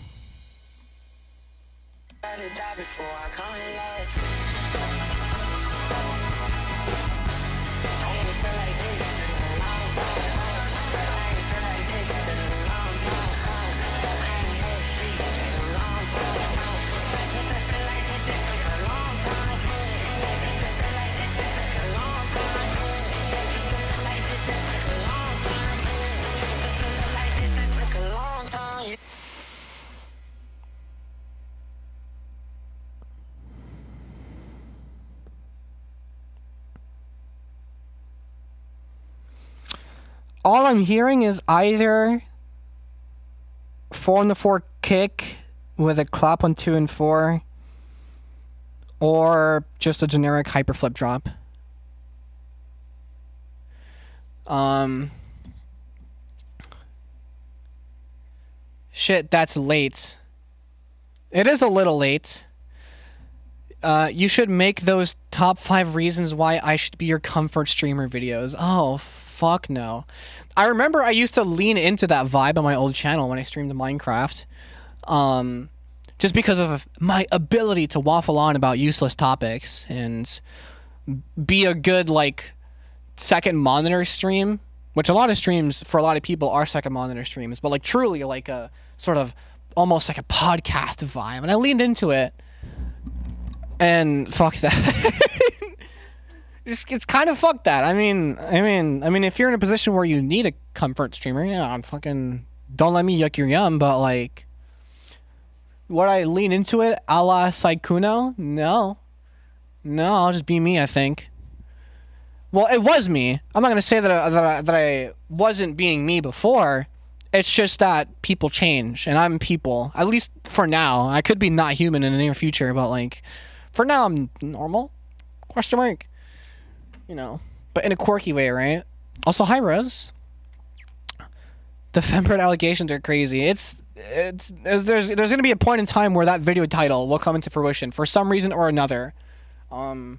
All I'm hearing is either 4 on the 4 kick with a clap on 2 and 4, or just a generic hyperflip drop. Shit, that's late. It is a little late. You should make those top 5 reasons why I should be your comfort streamer videos. Oh, fuck no. I remember I used to lean into that vibe on my old channel when I streamed Minecraft. Just because of my ability to waffle on about useless topics and be a good, like, second monitor stream, which a lot of streams for a lot of people are second monitor streams, but like truly like a sort of almost like a podcast vibe. And I leaned into it, and fuck that. It's kind of fuck that. I mean, if you're in a position where you need a comfort streamer, yeah, fucking don't let me yuck your yum. But like, would I lean into it a la Saikuno? No, I'll just be me. I think. Well, it was me. I'm not gonna say that I wasn't being me before. It's just that people change, and I'm people. At least for now. I could be not human in the near future, but like, for now I'm normal. Question mark. You know, but in a quirky way, right? Also, hi Rose. The fembread allegations are crazy. There's gonna be a point in time where that video title will come into fruition for some reason or another, and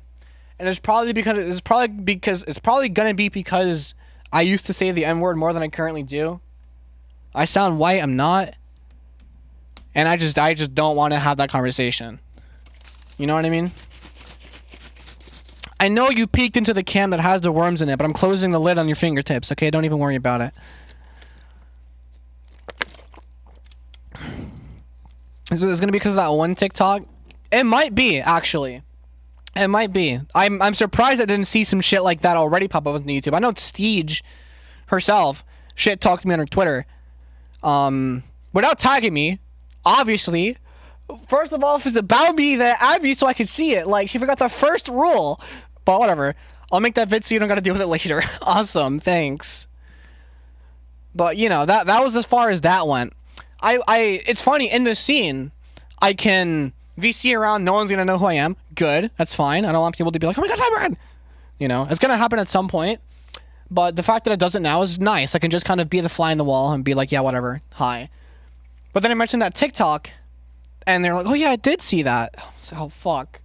it's probably gonna be because I used to say the N-word more than I currently do. I sound white. I'm not, and I just don't want to have that conversation. You know what I mean? I know you peeked into the cam that has the worms in it, but I'm closing the lid on your fingertips, okay? Don't even worry about it. Is it gonna be because of that one TikTok? It might be, actually. It might be. I'm surprised I didn't see some shit like that already pop up on YouTube. I know Steege herself shit talked to me on her Twitter. Without tagging me, obviously. First of all, if it's about me, then add me so I can see it. Like, she forgot the first rule. But whatever. I'll make that vid so you don't gotta deal with it later. Awesome, thanks. But, you know, that was as far as that went. It's funny, in this scene, I can VC around, no one's gonna know who I am. Good, that's fine. I don't want people to be like, oh my god, fembread! You know, it's gonna happen at some point. But the fact that it doesn't now is nice. I can just kind of be the fly in the wall and be like, yeah, whatever, hi. But then I mentioned that TikTok, and they're like, oh yeah, I did see that. Oh, fuck.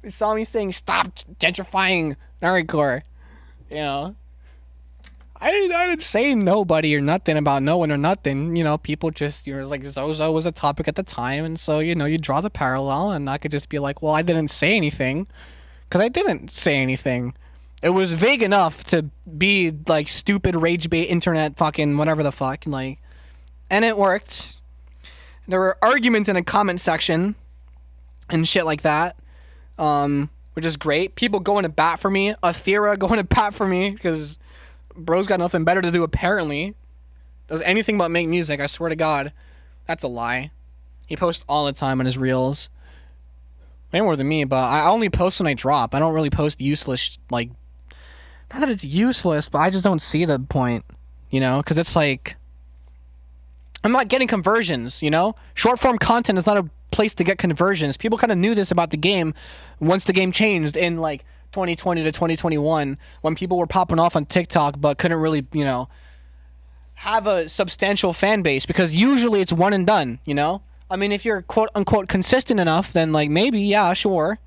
They saw me saying, stop gentrifying dariacore. You know? I didn't say nobody or nothing about no one or nothing. You know, people just, you know, like Zozo was a topic at the time. And so, you know, you draw the parallel, and I could just be like, well, I didn't say anything. Because I didn't say anything. It was vague enough to be like stupid rage bait internet fucking whatever the fuck. Like, and it worked. There were arguments in a comment section and shit like that. Which is great. People going to bat for me. Athera going to bat for me because bro's got nothing better to do apparently. Does anything but make music, I swear to God. That's a lie. He posts all the time on his reels. Way more than me, but I only post when I drop. I don't really post useless, like, not that it's useless, but I just don't see the point, you know? Because it's like, I'm not getting conversions, you know? Short form content is not a place to get conversions. People kind of knew this about the game once the game changed in like 2020 to 2021 when people were popping off on TikTok but couldn't really, you know, have a substantial fan base because usually it's one and done, you know? I mean, if you're quote unquote consistent enough, then like maybe, yeah, sure.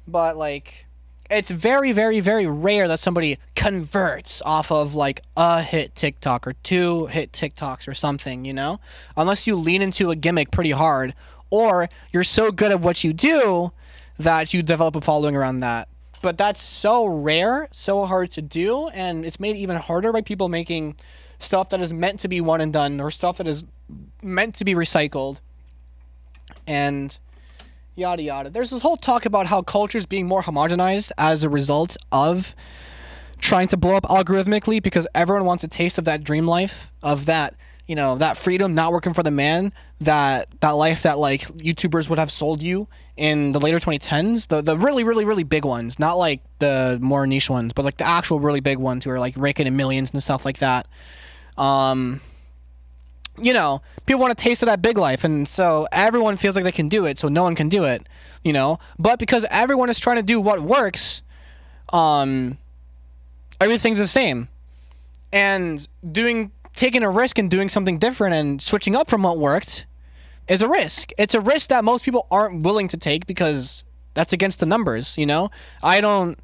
But like, it's very, very, very rare that somebody converts off of like a hit TikTok or 2 hit TikToks or something, you know? Unless you lean into a gimmick pretty hard or you're so good at what you do that you develop a following around that. But that's so rare, so hard to do, and it's made even harder by people making stuff that is meant to be one and done or stuff that is meant to be recycled. And yada yada. There's this whole talk about how culture's being more homogenized as a result of trying to blow up algorithmically because everyone wants a taste of that dream life, of that, you know, that freedom, not working for the man, that life that like YouTubers would have sold you in the later 2010s, the really, really, really big ones, not like the more niche ones, but like the actual really big ones who are like raking in millions and stuff like that. You know, people want a taste of that big life, and so everyone feels like they can do it, so no one can do it, you know? But because everyone is trying to do what works, everything's the same. And taking a risk and doing something different and switching up from what worked is a risk. It's a risk that most people aren't willing to take because that's against the numbers, you know? I don't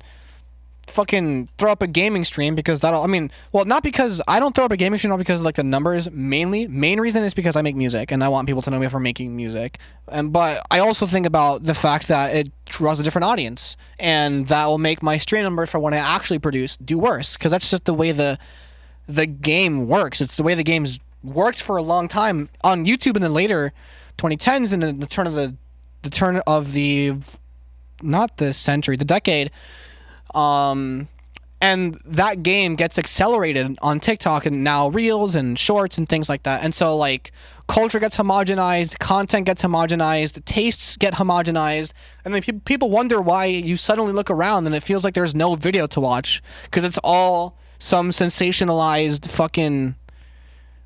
fucking throw up a gaming stream because that'll, I mean, well, not because I don't throw up a gaming stream, not because of like the numbers. Main reason is because I make music and I want people to know me for making music. But I also think about the fact that it draws a different audience, and that will make my stream numbers for when I actually produce do worse, because that's just the way the game works. It's the way the game's worked for a long time on YouTube in the later 2010s and the turn of the not the century, the decade. And that game gets accelerated on TikTok and now Reels and Shorts and things like that. And so like culture gets homogenized, content gets homogenized, tastes get homogenized, and then people wonder why you suddenly look around and it feels like there's no video to watch, because it's all some sensationalized fucking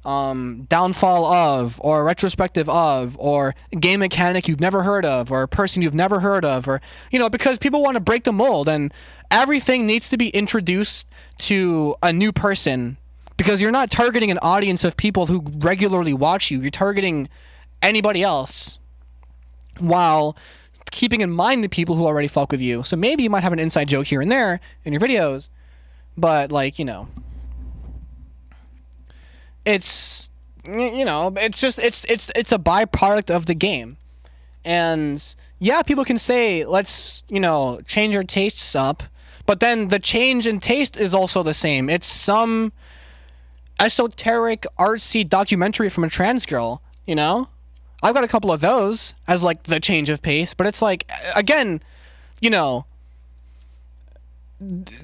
downfall of, or retrospective of, or game mechanic you've never heard of, or a person you've never heard of, or, you know, because people want to break the mold, and everything needs to be introduced to a new person, because you're not targeting an audience of people who regularly watch you. You're targeting anybody else while keeping in mind the people who already fuck with you. So maybe you might have an inside joke here and there in your videos, but like, you know, it's, you know, it's just, it's a byproduct of the game. And yeah, people can say, let's, you know, change our tastes up, but then the change in taste is also the same. It's some esoteric, artsy documentary from a trans girl, you know? I've got a couple of those as like the change of pace, but it's like, again, you know,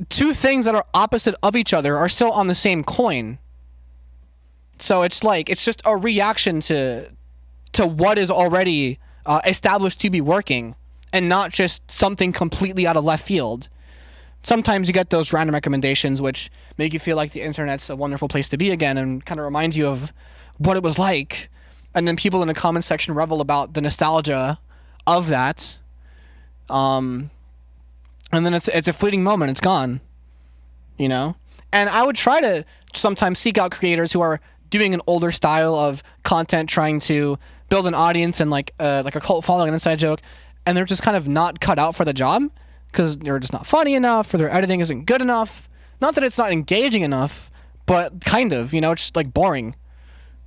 two things that are opposite of each other are still on the same coin. So it's like, it's just a reaction to what is already established to be working, and not just something completely out of left field. Sometimes you get those random recommendations which make you feel like the internet's a wonderful place to be again, and kind of reminds you of what it was like. And then people in the comment section revel about the nostalgia of that. And then it's a fleeting moment. It's gone, you know? And I would try to sometimes seek out creators who are doing an older style of content, trying to build an audience and like a cult following, an inside joke, and they're just kind of not cut out for the job because they're just not funny enough, or their editing isn't good enough. Not that it's not engaging enough, but kind of, you know, it's just like boring.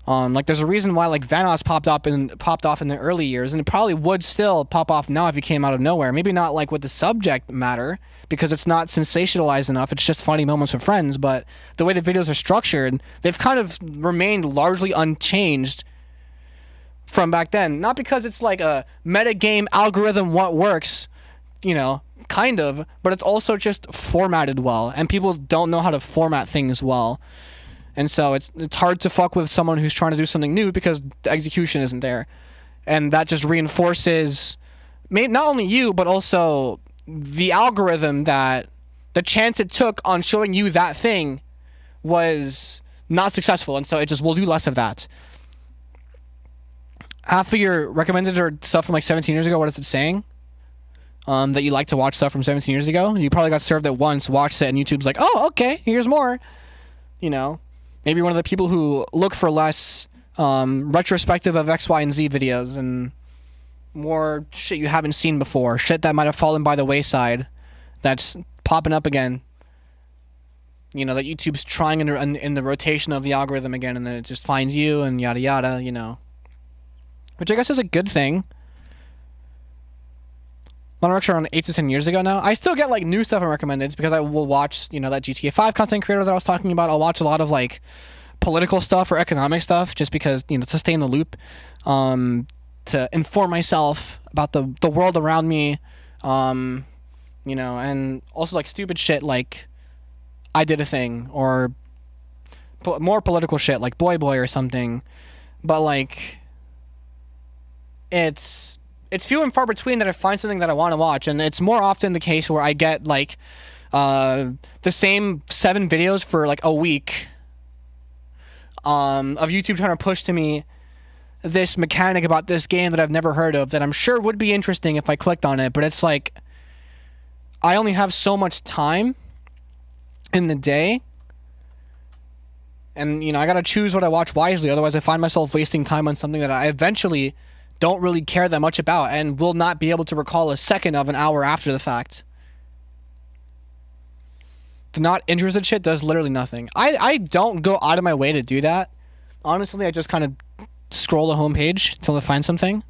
Like there's a reason why like Vanoss popped off in the early years, and it probably would still pop off now if you came out of nowhere. Maybe not like with the subject matter, because it's not sensationalized enough. It's just funny moments with friends, but the way the videos are structured, they've kind of remained largely unchanged from back then. Not because it's like a metagame algorithm what works, you know, kind of, but it's also just formatted well, and people don't know how to format things well. And so it's hard to fuck with someone who's trying to do something new because the execution isn't there. And that just reinforces not only you, but also the algorithm, that the chance it took on showing you that thing was not successful. And so it just will do less of that. Half of your recommended are stuff from like 17 years ago. What is it saying? That you like to watch stuff from 17 years ago. You probably got served it once, watched it, and YouTube's like, oh, okay, here's more. You know? Maybe one of the people who look for less retrospective of X, Y, and Z videos and more shit you haven't seen before. Shit that might have fallen by the wayside that's popping up again. You know, that YouTube's trying in the rotation of the algorithm again, and then it just finds you and yada yada, you know. Which I guess is a good thing. A lot of around 8 to 10 years ago now. I still get like new stuff and recommended because I will watch, you know, that GTA 5 content creator that I was talking about. I'll watch a lot of like political stuff or economic stuff just because, you know, to stay in the loop, to inform myself about the world around me, you know, and also like stupid shit like I Did a Thing, or more political shit like Boy or something. But like it's few and far between that I find something that I want to watch, and it's more often the case where I get like the same 7 videos for like a week of YouTube trying to push to me this mechanic about this game that I've never heard of that I'm sure would be interesting if I clicked on it, but it's like I only have so much time in the day, and you know, I gotta choose what I watch wisely, otherwise I find myself wasting time on something that I eventually don't really care that much about and will not be able to recall a second of an hour after the fact. the not interested shit does literally nothing. I don't go out of my way to do that. Honestly, I just kind of scroll the homepage till I find something.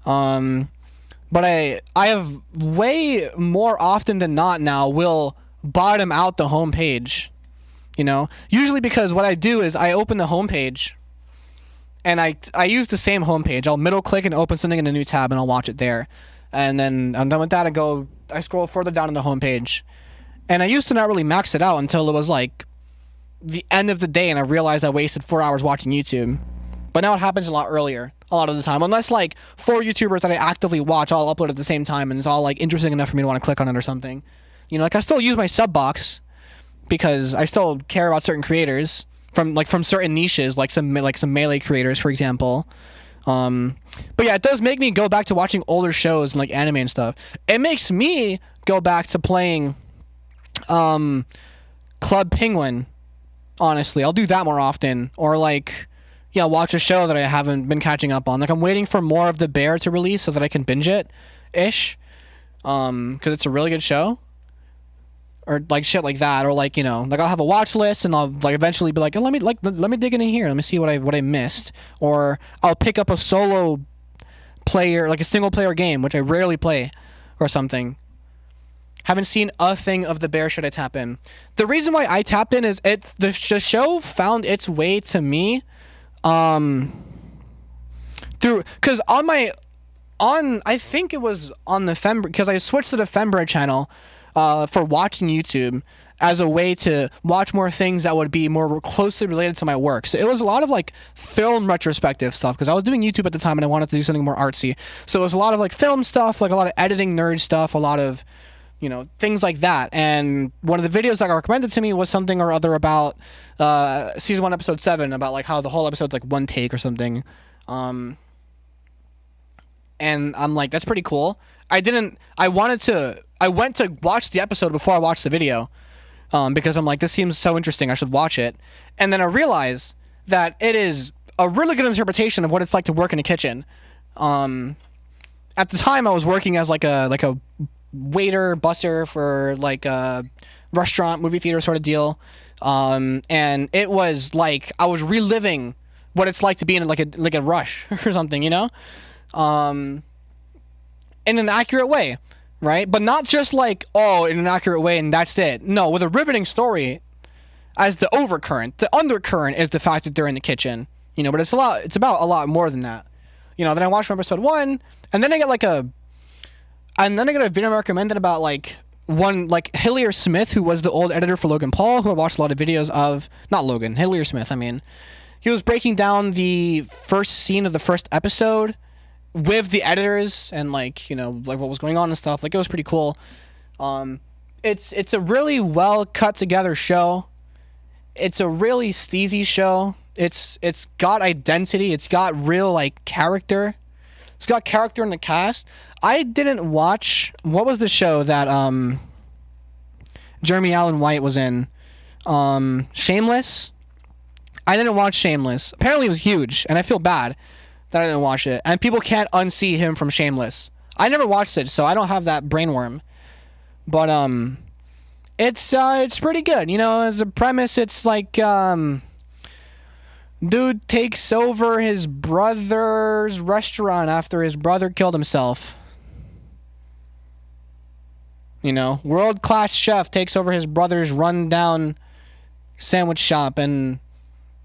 But I have way more often than not now will bottom out the homepage. You know, usually because what I do is I open the homepage and I use the same homepage. I'll middle click and open something in a new tab and I'll watch it there. And then I'm done with that. I scroll further down in the homepage. And I used to not really max it out until it was like the end of the day and I realized I wasted 4 hours watching YouTube. But now it happens a lot earlier, a lot of the time. Unless like 4 YouTubers that I actively watch all upload at the same time and it's all like interesting enough for me to want to click on it or something. You know, like I still use my sub box because I still care about certain creators from certain niches, like some melee creators, for example. But yeah, it does make me go back to watching older shows and like anime and stuff. It makes me go back to playing Club Penguin. Honestly, I'll do that more often, or like, yeah, watch a show that I haven't been catching up on. Like I'm waiting for more of The Bear to release so that I can binge it, ish, because it's a really good show. Or like shit like that, or like, you know, like I'll have a watch list and I'll like eventually be like, oh, let me dig in here, let me see what I missed, or I'll pick up a solo player, like a single player game, which I rarely play, or something. Haven't seen a thing of The Bear. Should I tap in? The reason why I tapped in is the show found its way to me, through because I think it was on the fembread, because I switched to the fembread channel. For watching YouTube as a way to watch more things that would be more closely related to my work. So it was a lot of like film retrospective stuff because I was doing YouTube at the time and I wanted to do something more artsy. So it was a lot of like film stuff, like a lot of editing nerd stuff, a lot of, you know, things like that. And one of the videos that got recommended to me was something or other about season 1 episode 7, about like how the whole episode's like one take or something. And I'm like, that's pretty cool. I went to watch the episode before I watched the video, because I'm like, this seems so interesting, I should watch it. And then I realized that it is a really good interpretation of what it's like to work in a kitchen. At the time I was working as like a waiter, busser for like a restaurant, movie theater sort of deal. And it was like, I was reliving what it's like to be in like a rush or something, you know? In an accurate way, right? But not just like, oh, in an accurate way and that's it. No, with a riveting story as the overcurrent. The undercurrent is the fact that they're in the kitchen, you know, but it's about a lot more than that. You know, then I watched from episode 1 and then I get a video recommended about like Hillier Smith, who was the old editor for Logan Paul, who I watched a lot of videos of. Not Logan, Hillier Smith, I mean. He was breaking down the first scene of the first episode with the editors and like, you know, like what was going on and stuff. Like it was pretty cool. It's a really well cut together show. It's a really steezy show. It's got identity. It's got real like character. It's got character in the cast. I didn't watch, what was the show that Jeremy Allen White was in? Shameless. I didn't watch Shameless. Apparently it was huge and I feel bad that I didn't watch it. And people can't unsee him from Shameless. I never watched it, so I don't have that brainworm. But it's pretty good. You know, as a premise, it's like dude takes over his brother's restaurant after his brother killed himself. You know, world-class chef takes over his brother's run-down sandwich shop and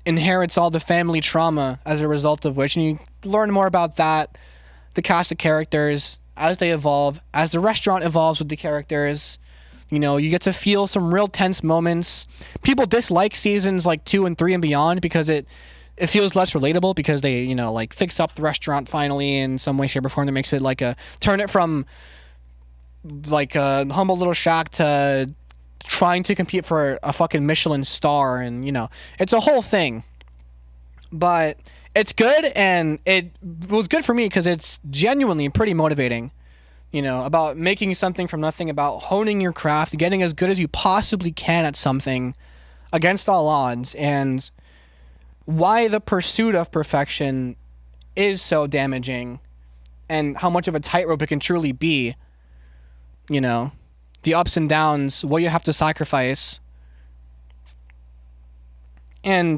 inherits all the family trauma as a result of which, and you learn more about that, the cast of characters as they evolve, as the restaurant evolves with the characters. You know, you get to feel some real tense moments. People dislike seasons like 2 and 3 and beyond because it feels less relatable, because they, you know, like fix up the restaurant finally in some way, shape, or form that makes it like turn it from like a humble little shack to trying to compete for a fucking Michelin star, and you know, it's a whole thing. But it's good, and it was good for me because it's genuinely pretty motivating, you know, about making something from nothing, about honing your craft, getting as good as you possibly can at something against all odds, and why the pursuit of perfection is so damaging and how much of a tightrope it can truly be, you know. the ups and downs, what you have to sacrifice. And